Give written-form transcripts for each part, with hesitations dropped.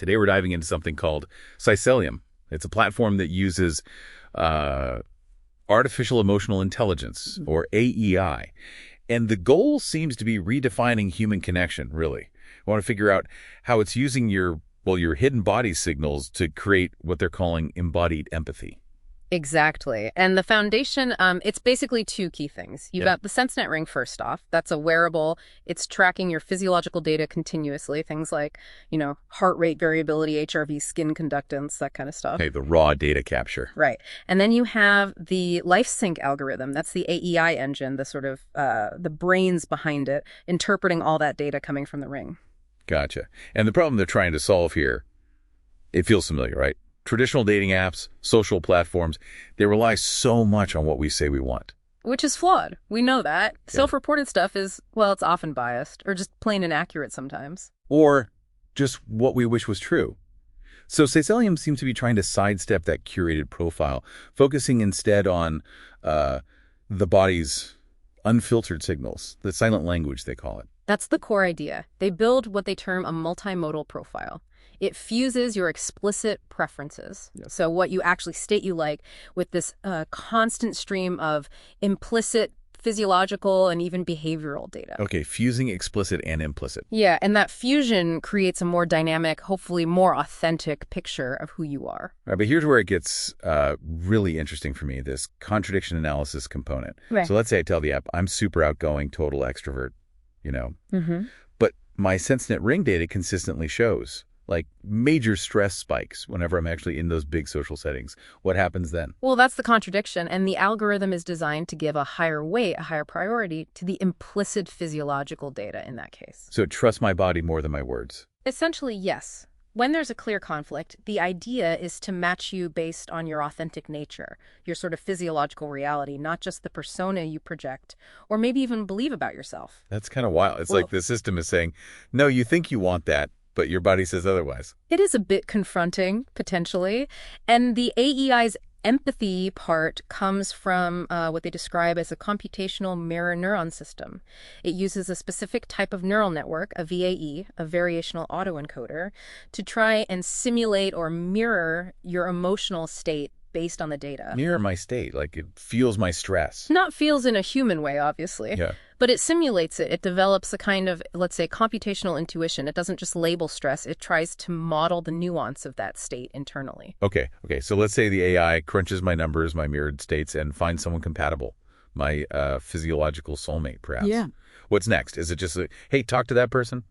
Today we're diving into something called Psycellium. It's a platform that uses artificial emotional intelligence, or AEI. And the goal seems to be redefining human connection, really. I want to figure out how it's using your hidden body signals to create what they're calling embodied empathy. Exactly. And the foundation, it's basically two key things. You've got the SenseNet ring first off. That's a wearable. It's tracking your physiological data continuously. Things like, heart rate variability, HRV, skin conductance, that kind of stuff. Okay, the raw data capture. Right. And then you have the Lifync algorithm. That's the AEI engine, the sort of the brains behind it, interpreting all that data coming from the ring. Gotcha. And the problem they're trying to solve here, it feels familiar, right? Traditional dating apps, social platforms, they rely so much on what we say we want. Which is flawed. We know that. Yeah. Self-reported stuff is, it's often biased or just plain inaccurate sometimes. Or just what we wish was true. So Psycellium seems to be trying to sidestep that curated profile, focusing instead on the body's unfiltered signals, the silent language, they call it. That's the core idea. They build what they term a multimodal profile. It fuses your explicit preferences, so what you actually state you like, with this constant stream of implicit, physiological, and even behavioral data. Okay, fusing explicit and implicit. Yeah, and that fusion creates a more dynamic, hopefully more authentic picture of who you are. All right, but here's where it gets really interesting for me, this contradiction analysis component. Right. So let's say I tell the app, I'm super outgoing, total extrovert, But my SenseNet ring data consistently shows major stress spikes whenever I'm actually in those big social settings. What happens then? Well, that's the contradiction, and the algorithm is designed to give a higher weight, a higher priority to the implicit physiological data in that case. So it trusts my body more than my words? Essentially, yes. When there's a clear conflict, the idea is to match you based on your authentic nature, your sort of physiological reality, not just the persona you project, or maybe even believe about yourself. That's kind of wild. It's like the system is saying, no, you think you want that, but your body says otherwise. It is a bit confronting, potentially. And the AEI's empathy part comes from what they describe as a computational mirror neuron system. It uses a specific type of neural network, a VAE, a variational autoencoder, to try and simulate or mirror your emotional state based on the data. Mirror my state, like it feels my stress. Not feels in a human way, obviously. Yeah. But it simulates it. It develops a kind of, let's say, computational intuition. It doesn't just label stress. It tries to model the nuance of that state internally. Okay. So let's say the AI crunches my numbers, my mirrored states, and finds someone compatible, my physiological soulmate, perhaps. Yeah. What's next? Is it just, hey, talk to that person?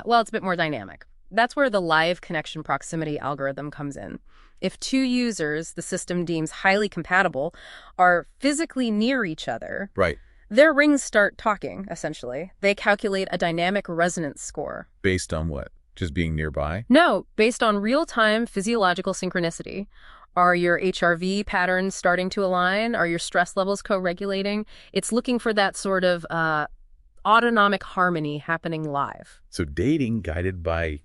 Well, it's a bit more dynamic. That's where the live connection proximity algorithm comes in. If two users the system deems highly compatible are physically near each other, right, their rings start talking, essentially. They calculate a dynamic resonance score. Based on what? Just being nearby? No, based on real-time physiological synchronicity. Are your HRV patterns starting to align? Are your stress levels co-regulating? It's looking for that sort of autonomic harmony happening live. So dating guided by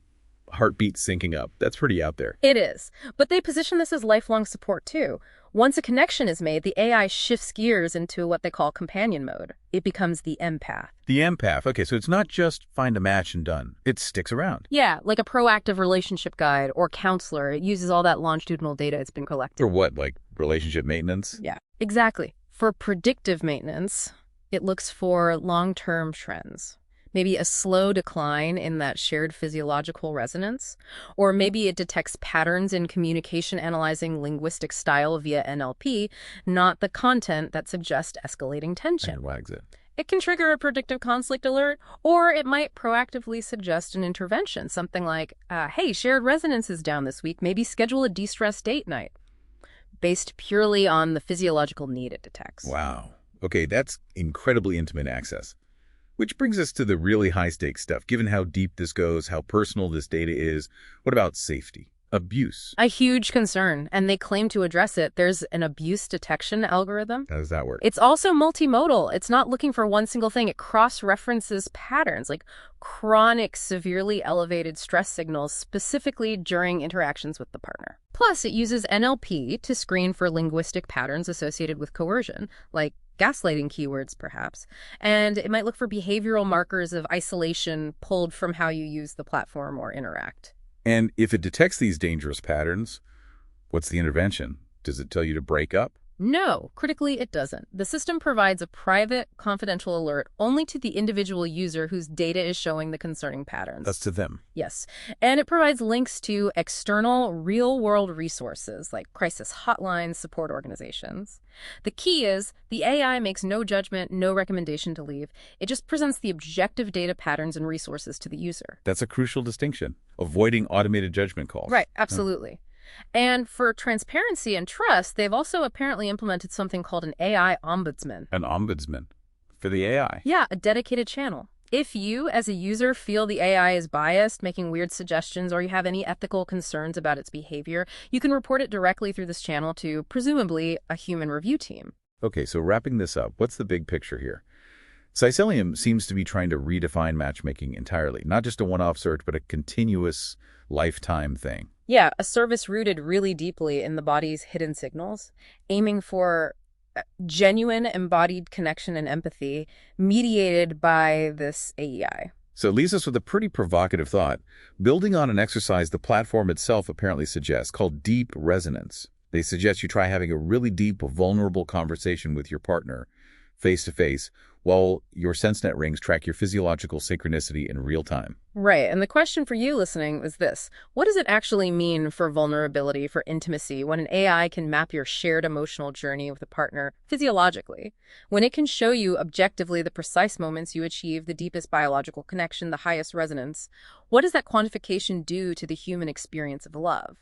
heartbeat syncing up. That's pretty out there. It is. But they position this as lifelong support, too. Once a connection is made, the AI shifts gears into what they call companion mode. It becomes the empath. The empath. Okay, so it's not just find a match and done. It sticks around. Yeah, like a proactive relationship guide or counselor. It uses all that longitudinal data it's been collecting. For what, like relationship maintenance? Yeah, exactly. For predictive maintenance, it looks for long-term trends. Maybe a slow decline in that shared physiological resonance, or maybe it detects patterns in communication analyzing linguistic style via NLP, not the content that suggests escalating tension. And wags it. It can trigger a predictive conflict alert, or it might proactively suggest an intervention, something like, hey, shared resonance is down this week, maybe schedule a de-stress date night, based purely on the physiological need it detects. Wow. Okay, that's incredibly intimate access. Which brings us to the really high-stakes stuff. Given how deep this goes, how personal this data is, what about safety? Abuse? A huge concern, and they claim to address it. There's an abuse detection algorithm. How does that work? It's also multimodal. It's not looking for one single thing. It cross-references patterns, like chronic, severely elevated stress signals, specifically during interactions with the partner. Plus, it uses NLP to screen for linguistic patterns associated with coercion, like gaslighting keywords, perhaps. And it might look for behavioral markers of isolation pulled from how you use the platform or interact. And if it detects these dangerous patterns, what's the intervention? Does it tell you to break up? No, critically, it doesn't. The system provides a private, confidential alert only to the individual user whose data is showing the concerning patterns. That's to them. Yes. And it provides links to external, real-world resources like crisis hotlines, support organizations. The key is the AI makes no judgment, no recommendation to leave. It just presents the objective data patterns and resources to the user. That's a crucial distinction, avoiding automated judgment calls. Right, absolutely. And for transparency and trust, they've also apparently implemented something called an AI ombudsman. An ombudsman for the AI. Yeah, a dedicated channel. If you, as a user, feel the AI is biased, making weird suggestions, or you have any ethical concerns about its behavior, you can report it directly through this channel to, presumably, a human review team. Okay, so wrapping this up, what's the big picture here? Psycellium seems to be trying to redefine matchmaking entirely, not just a one-off search, but a continuous, lifetime thing. Yeah, a service rooted really deeply in the body's hidden signals, aiming for genuine embodied connection and empathy mediated by this AEI. So it leaves us with a pretty provocative thought, building on an exercise the platform itself apparently suggests, called deep resonance. They suggest you try having a really deep, vulnerable conversation with your partner, face-to-face, while your SenseNet rings track your physiological synchronicity in real time. Right, and the question for you listening is this. What does it actually mean for vulnerability, for intimacy, when an AI can map your shared emotional journey with a partner physiologically? When it can show you objectively the precise moments you achieve the deepest biological connection, the highest resonance, what does that quantification do to the human experience of love?